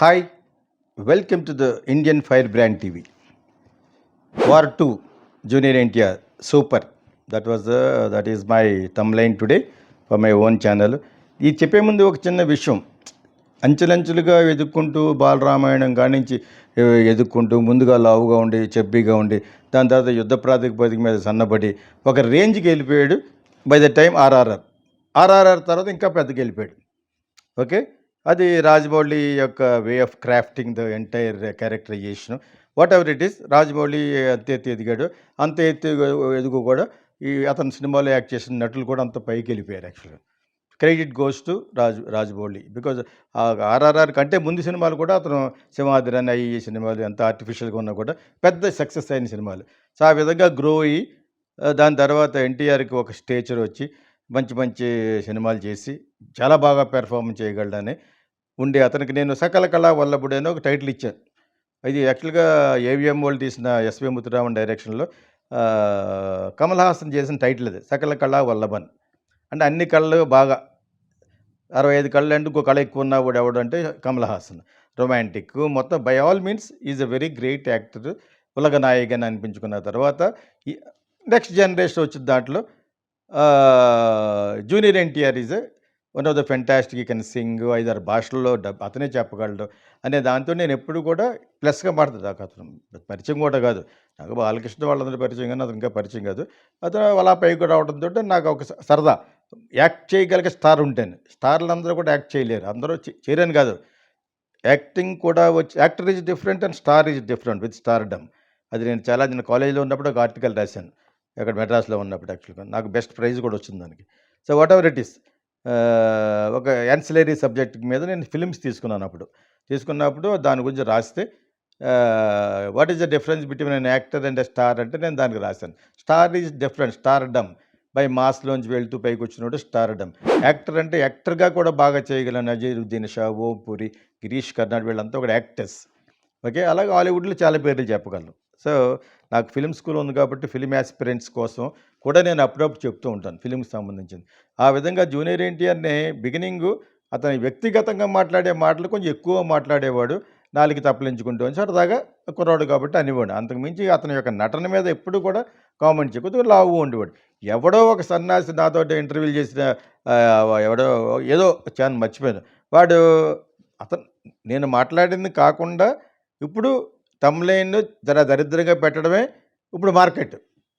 Hi, welcome to the Indian Firebrand TV. War 2, Junior NTR, Super. That is my thumbnail today for my own channel. ఈ చెప్పే ముందు ఒక చిన్న విషయం, అంచెలంచెలుగా ఎదుక్కుంటూ బాలరామాయణం కానించి ఎదుక్కుంటూ ముందుగా లావుగా ఉండి చెబ్బీగా ఉండి దాని తర్వాత యుద్ధ ప్రాతిపదిక మీద సన్నబడి ఒక రేంజ్కి వెళ్ళిపోయాడు. బై ద టైం ఆర్ఆర్ఆర్ తర్వాత ఇంకా పెద్దకి వెళ్ళిపోయాడు. ఓకే, అది రాజమౌళి యొక్క way of crafting the entire characterization. Whatever it is, Rajamouli అంత ఎత్తు ఎదిగాడు, అంత ఎత్తు ఎదుగు కూడా ఈ అతని సినిమాలో యాక్ట్ చేసిన నటులు కూడా అంత పైకి వెళ్ళిపోయారు. యాక్చువల్గా credit goes to Rajamouli, because RRR కంటే ముందు సినిమాలు కూడా అతను సింహాద్రి అని ఈ సినిమాలు ఎంత ఆర్టిఫిషియల్గా ఉన్నా కూడా పెద్ద సక్సెస్ అయిన సినిమాలు. సో ఆ విధంగా గ్రో అయ్యి దాని తర్వాత ఎన్టీఆర్కి ఒక స్టేచర్ వచ్చి మంచి మంచి సినిమాలు చేసి చాలా బాగా పెర్ఫార్మ్ చేయగలడని ఉండే అతనికి నేను సకల కళా వల్లభుడు అని ఒక టైటిల్ ఇచ్చాను. ఇది యాక్చువల్గా ఏవిఎం వాళ్ళు తీసిన ఎస్వి ముత్తురామన్ డైరెక్షన్లో కమల్ హాసన్ చేసిన టైటిల్ అది, సకల కళా వల్లభన్. అంటే అన్ని కళలు బాగా 65 కళ్ళు అంటే ఇంకో కళ ఎక్కువ ఉన్నవాడు ఎవడు అంటే కమల్ హాసన్. రొమాంటిక్ మొత్తం by all means is a very great actor. ఉలగ నాయకని అనిపించుకున్న తర్వాత ఈ నెక్స్ట్ జనరేషన్ వచ్చిన దాంట్లో Junior NTR is one of the fantastic, can sing 5-6 భాషల్లో అతనే చెప్పగలడు అనే దాంతో నేను ఎప్పుడు కూడా ప్లస్గా మాట్లాడతాను. నాకు అతను పరిచయం కూడా కాదు, నాకు బాలకృష్ణ వాళ్ళందరూ పరిచయం కానీ అతను ఇంకా పరిచయం కాదు. అతను అలా పైకి రావడంతో నాకు ఒక సరదా. యాక్ట్ చేయగలిగే స్టార్ ఉంటాను, స్టార్లు అందరూ కూడా యాక్ట్ చేయలేరు, అందరూ చేయరని కాదు, యాక్టింగ్ కూడా వచ్చి actor is different and star is different with stardom. అది నేను కాలేజీలో ఉన్నప్పుడు ఒక ఆర్టికల్ రాశాను, అక్కడ మెడ్రాస్లో ఉన్నప్పుడు. యాక్చువల్గా నాకు బెస్ట్ ప్రైజ్ కూడా వచ్చింది దానికి. So whatever it is, ఒక యాన్సిలరీ సబ్జెక్ట్ మీద నేను ఫిలిమ్స్ తీసుకున్నప్పుడు దాని గురించి రాస్తే what is the difference between an actor and a star అంటే నేను దానికి రాశాను. Star is different, stardom by మాస్లోంచి వెళ్తూ పైకి వచ్చినప్పుడు స్టార్డమ్. యాక్టర్ అంటే యాక్టర్గా కూడా బాగా చేయగలను. నజీరుద్దీన్ షా, ఓం పురి, గిరీష్ కర్నాడ్ వీళ్ళంతా కూడా యాక్టర్స్. ఓకే, అలాగే హాలీవుడ్లో చాలా పేర్లు చెప్పగలను. సో నాకు ఫిలిం స్కూల్ ఉంది కాబట్టి ఫిలిం యాస్పిరెంట్స్ కోసం కూడా నేను అప్పుడప్పుడు చెప్తూ ఉంటాను ఫిలింకి సంబంధించింది. ఆ విధంగా జూనియర్ ఎన్టీఆర్ని బిగినింగు అతని వ్యక్తిగతంగా మాట్లాడే మాటలు కొంచెం ఎక్కువ మాట్లాడేవాడు, నాలుగు తప్పలించుకుంటూ అని సరదాగా కుర్రాడు కాబట్టి అనేవాడు. అంతకుమించి అతని యొక్క నటన మీద ఎప్పుడు కూడా కామెంట్ కొద్దిగా లావు ఉండేవాడు. ఎవడో ఒక సన్యాసి నాతో ఇంటర్వ్యూలు చేసిన ఎవడో ఏదో ఛానల్ మర్చిపోయాను, వాడు అతను నేను మాట్లాడింది కాకుండా ఇప్పుడు తమ్లైన్ జర దరిద్రంగా పెట్టడమే ఇప్పుడు మార్కెట్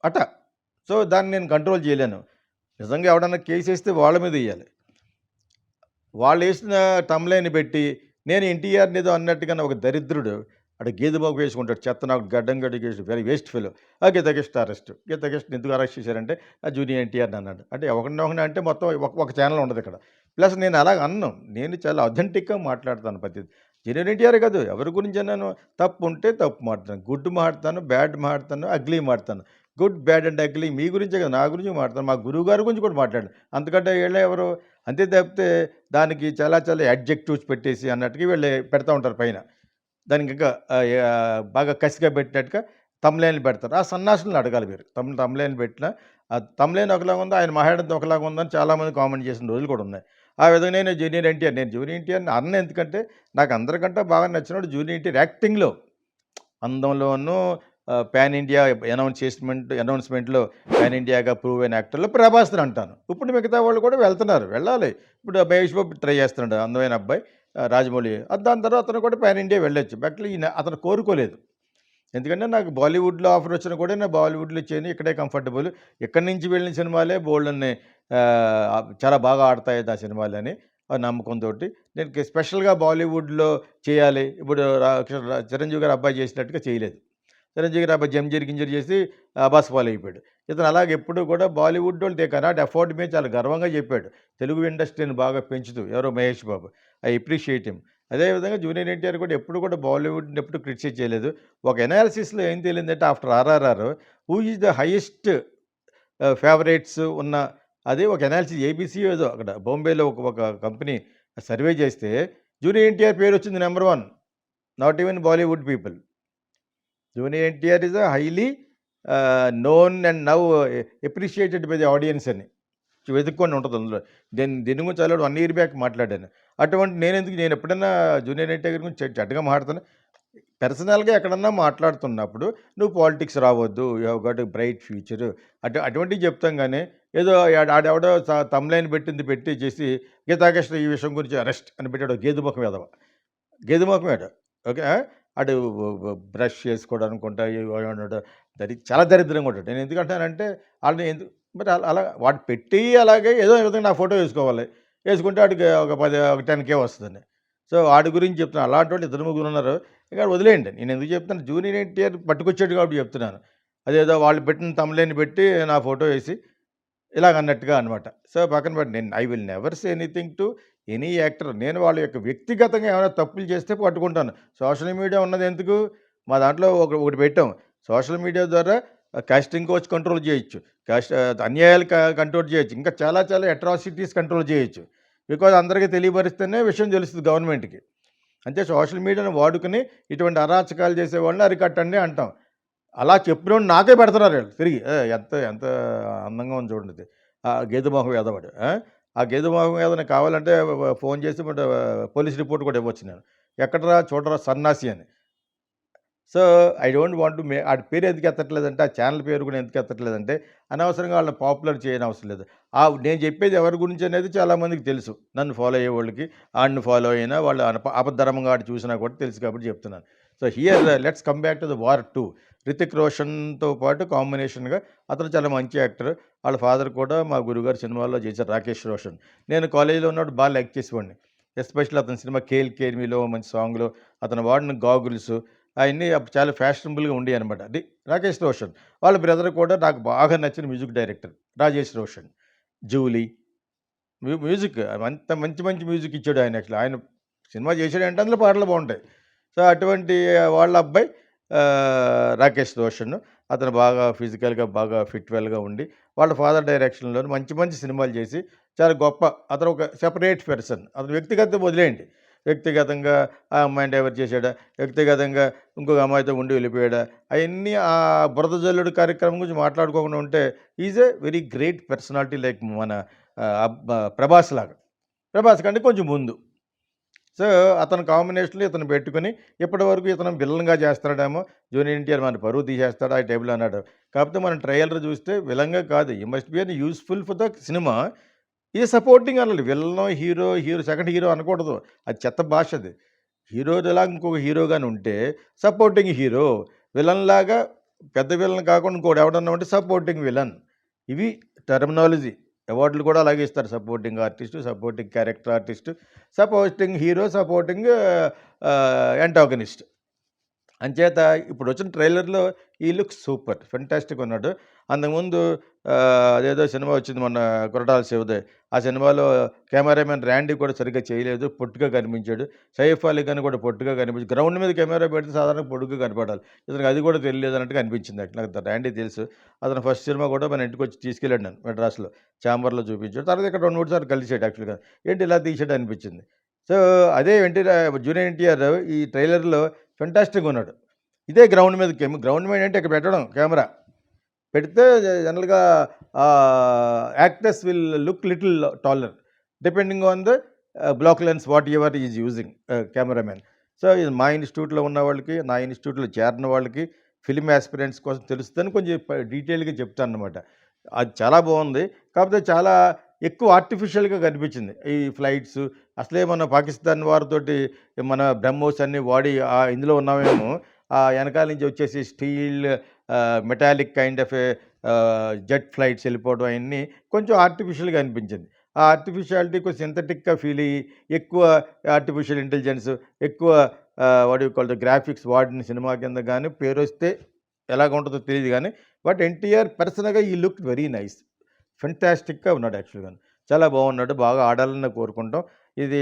అట. సో దాన్ని నేను కంట్రోల్ చేయలేను. నిజంగా ఎవడన్నా కేసు వేస్తే వాళ్ళ మీద వేయాలి. వాళ్ళు వేసిన తమ్లైన్ పెట్టి నేను ఎన్టీఆర్ని ఏదో అన్నట్టుగా ఒక దరిద్రుడు అటు గేదె బాగు వేసుకుంటాడు, చెత్త నాకు గడ్డం గడిగేసి వెరీ వేస్ట్ ఫెలో. గీతకిష్ట గీతకిష్ట ఎందుకు అరెస్ట్ చేశారంటే జూనియర్ ఎన్టీఆర్ని అన్నాడు. అంటే ఒకటి అంటే మొత్తం ఒక ఛానల్ ఉండదు ఇక్కడ. ప్లస్ నేను అలాగ అన్నాను, నేను చాలా అథెంటిక్గా మాట్లాడతాను. ప్రతి జూనియర్ ఎన్టీఆర్ కాదు, ఎవరి గురించి నేను తప్పు ఉంటే తప్పు మాట్లాడతాను, గుడ్ మాట్లాడతాను, బ్యాడ్ మాట్లాడతాను, అగ్లీ మాట్లాడతాను. గుడ్ బ్యాడ్ అండ్ అగ్లీ మీ గురించే కదా, నా గురించి మాట్లాడతాను, మా గురువు గారి గురించి కూడా మాట్లాడాను. అంతకంటే వీళ్ళే ఎవరు అంతే తప్పితే దానికి చాలా చాలా అడ్జెక్టివ్స్ పెట్టేసి అన్నట్టుగా వీళ్ళు పెడతా ఉంటారు పైన. దానికి ఇంకా బాగా కసిగా పెట్టినట్టుగా తమ్లైన్లు పెడతారు. ఆ సన్నాసులను అడగాలి మీరు. తమ్లైన్ పెట్టిన ఆ తమ్లైన్ ఒకలాగా ఉందో ఆయన మహాడంతో ఒకలాగా ఉందని చాలామంది కామెంట్ చేసిన రోజులు కూడా ఉన్నాయి. ఆ విధంగా నేను జూనియర్ ఎన్టీఆర్ని అన్న, ఎందుకంటే నాకు అందరికంటే బాగా నచ్చినప్పుడు జూనియర్ ఎన్టీఆర్ యాక్టింగ్లో, అందంలోనూ పాన్ ఇండియా అనౌన్స్మెంట్లో పాన్ ఇండియాగా ప్రూవ్ అయిన యాక్టర్లో ప్రభాస్ని అంటాను. ఇప్పుడు మిగతా వాళ్ళు కూడా వెళ్ళాలి. ఇప్పుడు మహేష్ బాబు ట్రై చేస్తున్నాడు, అందమైన అబ్బాయి రాజమౌళి. దాని తర్వాత అతను కూడా పాన్ ఇండియా వెళ్ళొచ్చు. బట్ అతను కోరుకోలేదు. ఎందుకంటే నాకు బాలీవుడ్లో ఆఫర్ వచ్చినా కూడా నేను బాలీవుడ్లో చేయను, ఇక్కడే కంఫర్టబుల్, ఇక్కడి నుంచి వెళ్ళిన సినిమాలే బోల్డ్ని చాలా బాగా ఆడతాయి ఆ సినిమాలని నమ్మకంతో నేను స్పెషల్గా బాలీవుడ్లో చేయాలి. ఇప్పుడు చిరంజీవి గారు అబ్బాయి చేసినట్టుగా చేయలేదు. చిరంజీవి గారు అబ్బాయి జంజీర్ గింజర్ చేసి అబాస్ పాలు అయిపోయాడు. ఇతను అలాగే ఎప్పుడు కూడా బాలీవుడ్ వాళ్ళు దే కెనాట్ అఫోర్డ్ మీ చాలా గర్వంగా చెప్పాడు. తెలుగు ఇండస్ట్రీని బాగా పెంచుతూ ఎవరో Mahesh Babu, I appreciate him. అదేవిధంగా జూనియర్ ఎన్టీఆర్ కూడా ఎప్పుడు కూడా బాలీవుడ్ని ఎప్పుడు క్రిటిసైజ్ చేయలేదు. ఒక ఎనాలిసిస్లో ఏం తెలియదంటే after RRR who is the highest favourites ఉన్న అదే ఒక ఎనాలిసిస్ ఏబీసీ ఏదో అక్కడ బాంబేలో ఒక కంపెనీ సర్వే చేస్తే జూనియర్ ఎన్టీఆర్ పేరు వచ్చింది number 1, not even Bollywood people. Junior NTR is a highly known and now appreciated by the audience అని వెతుక్కొని ఉంటుంది అందులో. దీని గురించి ఆల్రెడీ 1 year బ్యాక్ మాట్లాడాను. అటువంటి నేను ఎప్పుడైనా జూనియర్ ఎన్టీఆర్ గురించి చెడ్డగా మాట్లాడుతాను. పర్సనల్‌గా ఎక్కడన్నా మాట్లాడుతున్నప్పుడు నువ్వు పాలిటిక్స్ రావద్దు. You have got a bright future అటువంటివి చెప్తాం గానీ, ఏదో ఆడెవడో థంబ్‌నెయిల్ పెట్టింది పెట్టేసేసి గీతాకృష్ణ ఈ విషయం గురించి అరెస్ట్ అని పెట్టాడు. గేదె మొఖం ఎదవ. గేదె మొఖం ఆడు. ఓకే. ఆడు బ్రష్ చేసుకోవడానికుంటా చాలా దరిద్రంగా ఉంటాడు. నేను ఎందుకంటానంటే ఆళ్ళని మరి అలా వాడు పెట్టి అలాగే ఏదో విధంగా నా ఫోటో వేసుకోవాలి. వేసుకుంటే ఆడికి ఒక 10K వస్తదండి. సో, ఆడి గురించి చెప్తున్నాను. అలాంటోళ్ళు ఇద్దరు ముగ్గురున్నారు. ఇక వదిలేయండి. నేను ఎందుకు చెప్తున్నాను, జూనియర్ ఎన్టీఆర్ పట్టుకొచ్చాడు కాబట్టి చెప్తున్నాను. అదేదో వాళ్ళు పెట్టిన థంబ్‌నెయిల్ పెట్టి నా ఫోటో వేసి ఇలాగన్నట్టుగా అనమాట. సో, పక్కన పెట్టి నేను I will never say anything to any actor. నేను వాళ్ళ యొక్క వ్యక్తిగతంగా ఏమైనా తప్పులు చేస్తే పట్టుకుంటాను. సోషల్ మీడియా ఉన్నదెందుకు? మా దాంట్లో ఒకటి పెట్టాం. సోషల్ మీడియా ద్వారా కాస్టింగ్ కౌచ్ కంట్రోల్ చేయొచ్చు. కాస్ట్ అన్యాయాలు కంట్రోల్ చేయొచ్చు. ఇంకా చాలా చాలా అట్రాసిటీస్ కంట్రోల్ చేయొచ్చు. బికాజ్ అందరికీ తెలియపరిస్తేనే విషయం తెలుస్తుంది గవర్నమెంట్‌కి. అంటే సోషల్ మీడియాను వాడుకొని ఇటువంటి అరాచకాలు చేసేవాళ్ళని అరికట్టండి అంటాం. అలా చెప్పినోడిని నాకే పెడుతున్నారు ఈళ్ళు తిరిగి. ఎంత ఎంత అందంగా ఉంది చూడండి ఇది. ఆ గేదె మొహం ఎదవడు. ఆ గేదె మొహం ఎదవని కావాలంటే ఫోన్ చేసి పోలీస్ రిపోర్ట్ కూడా ఇవ్వచ్చు నేను. ఎక్కడరా చూడరా సన్నాసి అని. So, I don't want to ఆడి పేరు ఎందుకు ఎత్తట్లేదంటే, ఆ ఛానల్ పేరు కూడా ఎందుకు ఎత్తట్లేదంటే, అనవసరంగా వాళ్ళని పాపులర్ చేయనవసరం లేదు. నేను చెప్పేది ఎవరి గురించి అనేది చాలామందికి తెలుసు. నన్ను ఫాలో అయ్యేవాళ్ళకి, ఆడిని ఫాలో అయినా వాళ్ళు అపధర్మంగా ఆడు చూసినా కూడా తెలుసు కాబట్టి చెప్తున్నాను. So, here let's come back to the War 2. Hrithik రోషన్‌తో పాటు కాంబినేషన్‌గా అతను చాలా మంచి యాక్టర్. వాళ్ళ ఫాదర్ కూడా మా గురువుగారు సినిమాల్లో చేశారు, రాకేష్ రోషన్. నేను కాలేజీలో ఉన్నప్పుడు బాగా లైక్ చేసేవాడిని. ఎస్పెషల్లీ అతని సినిమా 'ఖేల్ ఖేల్‌మి'లో మంచి సాంగ్‌లో అతను వాడిన గాగుల్స్ అయన్నీ అప్పుడు చాలా ఫ్యాషనబుల్‌గా ఉండేయనమాట. అది రాకేష్ రోషన్. వాళ్ళ బ్రదర్ కూడా నాకు బాగా నచ్చిన music director Rajesh Roshan. 'Julie' music అంత మంచి మంచి మ్యూజిక్ ఇచ్చాడు ఆయన. యాక్చువల్లీ ఆయన సినిమా చేసాడంటే అందులో పాటలు బాగుంటాయి. సో, అటువంటి వాళ్ళ అబ్బాయి రాకేష్ రోషన్. అతను బాగా ఫిజికల్‌గా బాగా వెల్‌గా ఉండి, వాళ్ళ ఫాదర్ డైరెక్షన్‌లోని మంచి మంచి సినిమాలు చేసి చాలా గొప్ప, అతను ఒక సెపరేట్ పర్సన్. అతను వ్యక్తిగతం వదిలేయండి. వ్యక్తిగతంగా ఆ అమ్మాయిని డైవర్ట్ చేసాడా, వ్యక్తిగతంగా ఇంకొక అమ్మాయితో ఉండి వెళ్ళిపోయాడా, అయన్నీ ఆ బురద జల్లుడు కార్యక్రమం గురించి మాట్లాడుకోకుండా ఉంటే is a very great personality like మన 'ప్రభాస్' లాగా. 'ప్రభాస్' కంటే కొంచెం ముందు. సో, అతని కాంబినేషన్‌లో ఇతను పెట్టుకొని ఇప్పటివరకు ఇతను విలన్‌గా చేస్తున్నాడేమో, జూనియర్ ఎన్టీఆర్ మన పరువు తీసేస్తాడు ఆ టైప్‌లో అన్నాడు. కాకపోతే మనం ట్రైలర్ చూస్తే విలన్‌గా కాదు. You must be useful for the cinema. ఇది సపోర్టింగ్ అనాలి. విలన్, హీరో, సెకండ్ హీరో అనకూడదు. అది చెత్త భాష అది. హీరోలాగా ఇంకొక హీరో గాని ఉంటే సపోర్టింగ్ హీరో. విలన్‌లాగా పెద్ద విలన్ కాకుండా ఇంకోడు ఎవడన్నా ఉంటే సపోర్టింగ్ విలన్. ఇవి టర్మినాలజీ. అవార్డులు కూడా అలాగే ఇస్తారు. Supporting artist, supporting character artist, supporting hero, supporting antagonist. అంచేత ఇప్పుడొచ్చిన ట్రైలర్‌లో ఈ లుక్స్ సూపర్. ఫెంటాస్టిక్ ఉన్నాడు. అంతకుముందు అదేదో సినిమా వచ్చింది మొన్న 'కొరటాల శివది'. ఆ సినిమాలో కెమెరామెన్ 'ర్యాండీ' కూడా సరిగ్గా చేయలేదు. పొట్టిగా కనిపించాడు. 'సైఫ్ అలీ ఖాన్' కూడా పొట్టిగా కనిపించి గ్రౌండ్ మీద కెమెరా పెడితే సాధారణంగా పొడుగ్గా కనపడాలి. ఇతనికి అది కూడా తెలియలేదు అన్నట్టుగా అనిపించింది. నాకు 'ర్యాండీ' తెలుసు. అతను ఫస్ట్ సినిమా కూడా మన ఇంటికొచ్చి తీసుకెళ్ళాడు నన్ను మెడ్రాస్‌లో. చాంబర్‌లో చూపించాడు. తర్వాత ఇక్కడ 2, 3 సార్లు కలిసాడు యాక్చువల్‌గా. ఏంటి ఇలా తీసాడు అనిపించింది. సో, అదే జూనియర్ ఎన్టీఆర్ ఈ ట్రైలర్‌లో ఫెంటాస్టిక్‌గా ఉన్నాడు. ఇదే గ్రౌండ్ మీద గ్రౌండ్ మీద అంటే ఇక్కడ పెట్టడం కెమెరా. పెడితే జనరల్‌గా actors will look little taller depending on the black lens whatever is using cameraman. So, ఇది మా ఇన్‌స్టిట్యూట్‌లో ఉన్న వాళ్ళకి, నా ఇన్‌స్టిట్యూట్‌లో చేరిన వాళ్ళకి, ఫిల్మ్ యాస్పిరెంట్స్ కోసం తెలుస్తుందని కొంచెం డీటెయిల్‌గా చెప్తాననమాట. అది చాలా బాగుంది. కాకపోతే చాలా ఎక్కువ ఆర్టిఫిషియల్‌గా కనిపించింది. ఈ ఫ్లైట్స్ అసలే మన పాకిస్తాన్ వారితోటి మన బ్రహ్మోస్ అన్నీ వాడి ఇందులో ఉన్నామేమో, వెనకాల నుంచి వచ్చేసి steel metallic kind of jet flights వెళ్ళిపోవడం అయన్నీ కొంచెం ఆర్టిఫిషియల్‌గా అనిపించింది. ఆ ఆర్టిఫిషియాలిటీ కొంచెం సింథటిక్‌గా ఫీల్ అయ్యి, ఎక్కువ ఆర్టిఫిషియల్ ఇంటెలిజెన్స్, ఎక్కువ what you call the graphics వాడిన సినిమా కింద గాని పేరొస్తే ఎలాగుంటుందో తెలీదు గానీ, బట్ ఎన్టీఆర్ పర్సనల్‌గా ఈ లుక్ వెరీ నైస్. ఫెంటాస్టిక్‌గా ఉన్నాడు యాక్చువల్‌గాను. చాలా బాగున్నాడు. బాగా ఆడాలని కోరుకుంటాం. ఇది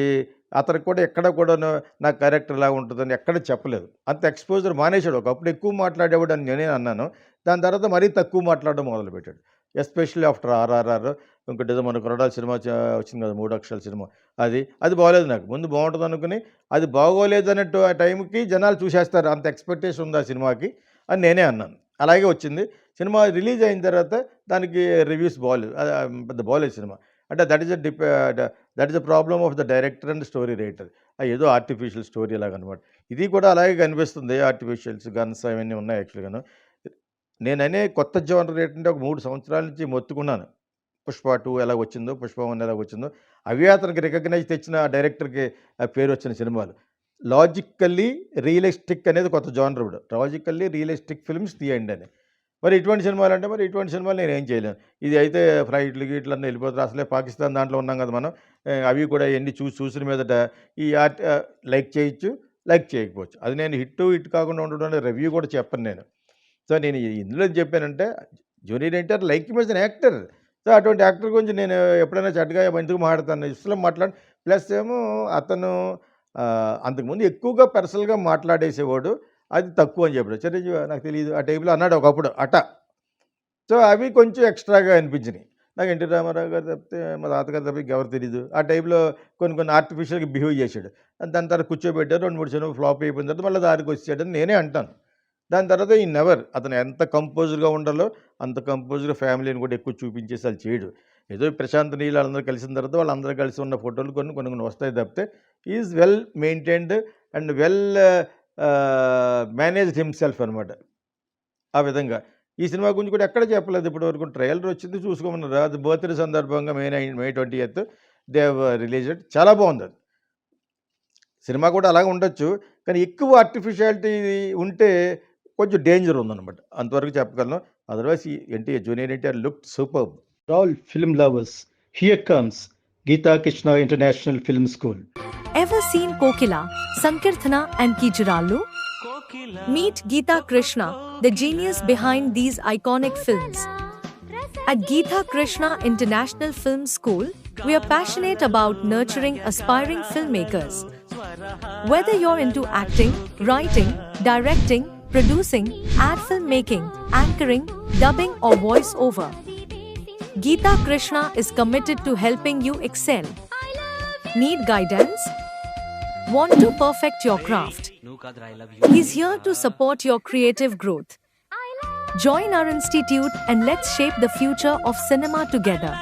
అతనికి కూడా ఎక్కడ కూడాను నా క్యారెక్టర్ ఇలా ఉంటుందని ఎక్కడ చెప్పలేదు. అంత ఎక్స్‌పోజర్ మానేశాడు. ఒకప్పుడు ఎక్కువ మాట్లాడేవాడని నేనే అన్నాను. దాని తర్వాత మరీ తక్కువ మాట్లాడడం మొదలుపెట్టాడు. ఎస్పెషల్లీ ఆఫ్టర్ 'ఆర్ఆర్ఆర్' ఇంకోటేదో మన 'కొరటాల' సినిమా వచ్చింది కదా! 3 అక్షరాల సినిమా. అది బాగోలేదు నాకు. ముందు బాగుంటుందనుకుని అది బాగోలేదన్నట్టు ఆ టైంకి జనాలు చూసేస్తారు. అంత ఎక్స్‌పెక్టేషన్ ఉంది ఆ సినిమాకి అని నేనే అన్నాను. అలాగే వచ్చింది. సినిమా రిలీజ్ అయిన తర్వాత దానికి రివ్యూస్ బాలేదు. పెద్ద బాలేదు సినిమా. అంటే that is the problem of the director and story writer. ఏదో ఆర్టిఫిషియల్ స్టోరీ లాగనమాట. ఇది కూడా అలాగే కనిపిస్తుంది. ఆర్టిఫిషియల్స్, గన్స్ అవన్నీ ఉన్నాయి యాక్చువల్‌గాను. నేననే కొత్త జోనర్ ఏంటంటే ఒక 3 సంవత్సరాల నుంచి మొత్తుకున్నాను. 'పుష్ప 2' ఎలాగొచ్చిందో, 'పుష్ప 1' ఎలాగొచ్చిందో, అవే అతనికి రికగ్నైజ్ తెచ్చిన డైరెక్టర్‌కి పేరొచ్చిన సినిమాలు. లాజికల్లీ రియలిస్టిక్ అనేది కొత్త జోనర్ ఇప్పుడు. లాజికల్లీ రియలిస్టిక్ ఫిల్మ్స్ తీయండి అని. మరి ఇటువంటి సినిమాలంటే మరి ఇటువంటి సినిమాలు నేనేం చేయలేను. ఇది అయితే ఫ్లైట్లు గిట్లు అన్నీ వెళ్ళిపోతారు. అసలే పాకిస్తాన్ దాంట్లో ఉన్నాం కదా మనం. అవి కూడా ఎన్ని చూసిన మీదట ఈ లైక్ చేయొచ్చు, లైక్ చేయకపోవచ్చు. అది నేను హిట్ కాకుండా ఉండడం అనే రివ్యూ కూడా చెప్పను నేను. సో, నేను ఇందులో ఏం చెప్పానంటే junior NTR like him as an actor. So, అటువంటి యాక్టర్ గురించి నేను ఎప్పుడైనా చెడ్డగా ఎందుకు మాట్లాడతాను, ఇష్టం మాట్లాడి. ప్లస్ ఏమో అతను అంతకుముందు ఎక్కువగా పర్సనల్‌గా మాట్లాడేసేవాడు. అది తక్కువ అని చెప్పాడు. చిరంజీవి నాకు తెలీదు ఆ టైప్‌లో అన్నాడు ఒకప్పుడు అట. సో, అవి కొంచెం ఎక్స్‌ట్రాగా అనిపించినాయి. నాకు ఎన్టీ రామారావు గారు తప్పితే, మా తాతగారు తప్ప ఇంకెవరు తెలీదు. ఆ టైప్‌లో కొన్ని ఆర్టిఫిషియల్‌గా బిహేవ్ చేశాడు. దాని తర్వాత కూర్చోబెట్టారు. 2, 3 సినిమాలు ఫ్లాప్ అయిపోయిన తర్వాత మళ్ళీ దారికొచ్చేసాడని నేనే అంటాను. దాని తర్వాత ఈ నెవర్ అతను ఎంత కంపోజ్డ్‌గా ఉండాలో అంత కంపోజ్డ్‌గా ఫ్యామిలీని కూడా ఎక్కువ చూపించేసి అది చేయడు. ఏదో ప్రశాంత్ నీల్ వాళ్ళందరూ కలిసిన తర్వాత వాళ్ళందరూ కలిసి ఉన్న ఫోటోలు కొన్ని వస్తాయి తప్పితే is well maintained and well managed himself అనమాట. ఆ విధంగా. ఈ సినిమా గురించి కూడా ఎక్కడ చెప్పలేదు ఇప్పటివరకు. ట్రైలర్ వచ్చింది చూసుకోమన్నారు. అది బర్త్‌డే సందర్భంగా మే 20th దే హావ్ రిలీజ్డ్. చాలా బాగుందది. సినిమా కూడా అలాగే ఉండొచ్చు. కానీ ఎక్కువ ఆర్టిఫిషియాలిటీ ఉంటే కొంచెం డేంజర్ ఉందనమాట. అంతవరకు చెప్పగలను. Otherwise junior NTR looked superb. All film lovers, here comes Geeta Krishna International Film School. Ever seen Kokila, Sankirthana and Kijirallu? Meet Geeta Krishna, the genius behind these iconic films. At Geeta Krishna International Film School, we are passionate about nurturing aspiring filmmakers. Whether you're into acting, writing, directing, producing, ad filmmaking, anchoring, dubbing or voice over, Geeta Krishna is committed to helping you excel. Need guidance? Want to perfect your craft? He's here to support your creative growth. Join our institute and let's shape the future of cinema together.